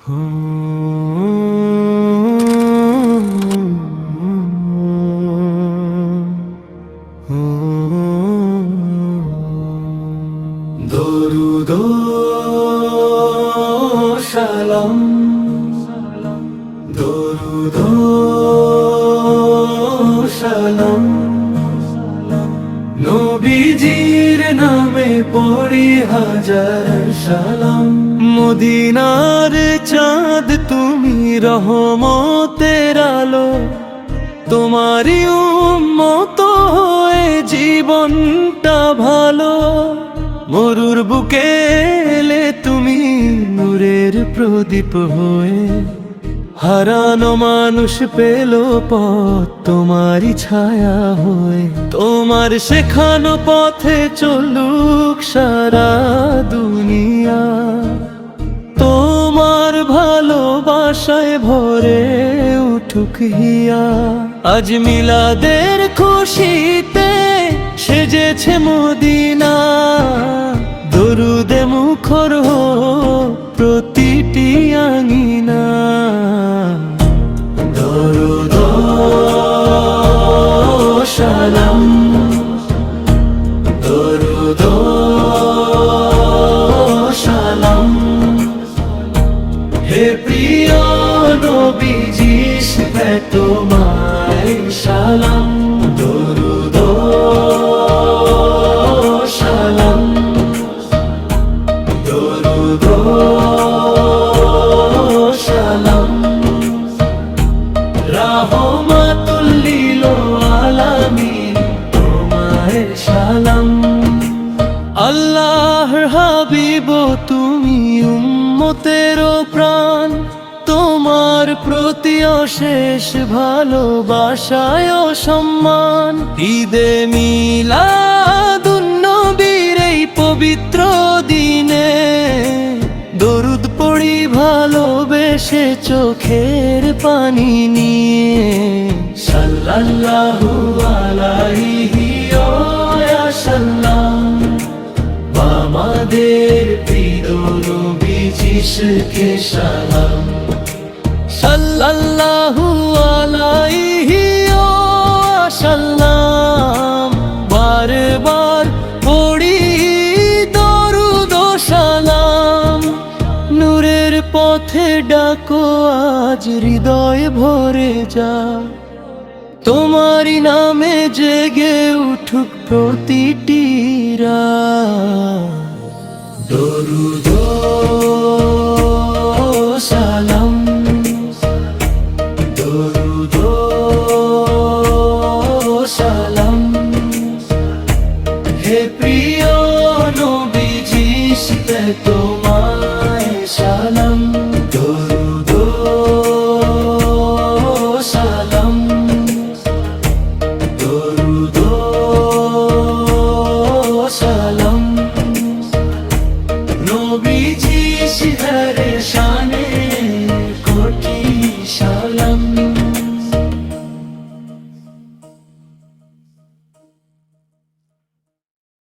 দরুদ সালাম দরুদ সালাম নবীজির নামে পড়ি হাজার সালাম। মদিনার চাঁদ তুমি রহমতের আলো, তোমারই উম্মত হয়ে জীবনটা ভালো। মরুর বুকে এলে তুমি নূরের প্রদীপ হয়ে, হারানো মানুষ পেল পথ তোমারই ছায়া হয়ে। তোমার শেখানো পথে চলুক সারা দুনিয়া, তোমার ভালোবাসায় ভরে উঠুক হিয়া। আজ মিলাদের খুশিতে সেজেছে মদিনা, দরুদে মুখর হোক প্রতিটি আঙিনা। দরুদ সালাম দরুদ সালাম, হে প্রিয় নবীজি তোমায় সালাম। দরুদ সালাম দরুদ সালাম, রাহমাতুল লিল আলামিন তোমায় সালাম। আল্লাহর হাবিব তুমি উম্মতের প্রাণ, তোমার প্রতি অশেষ ভালোবাসায় ও সম্মান। ঈদে মিলাদুন নবীর এই পবিত্র দিনে দরুদ পড়ি ভালোবেসে চোখের পানি নিয়ে। সাল্লাল্লাহু আলাইহি ওয়া সাল্লাম, আমাদের প্রিয় নবীজিকে সালাম। সাল্লাল্লাহু আলাইহি ওয়া সাল্লাম, বারবার পড়ি দরুদ সালাম। নূরের পথে ডাকো আজ হৃদয় ভরে যা, তোমারই নামে জেগে উঠুক প্রতিটি রাত। দরুদ সালাম দরুদ সালাম, হে প্রিয় নবীজি তোমার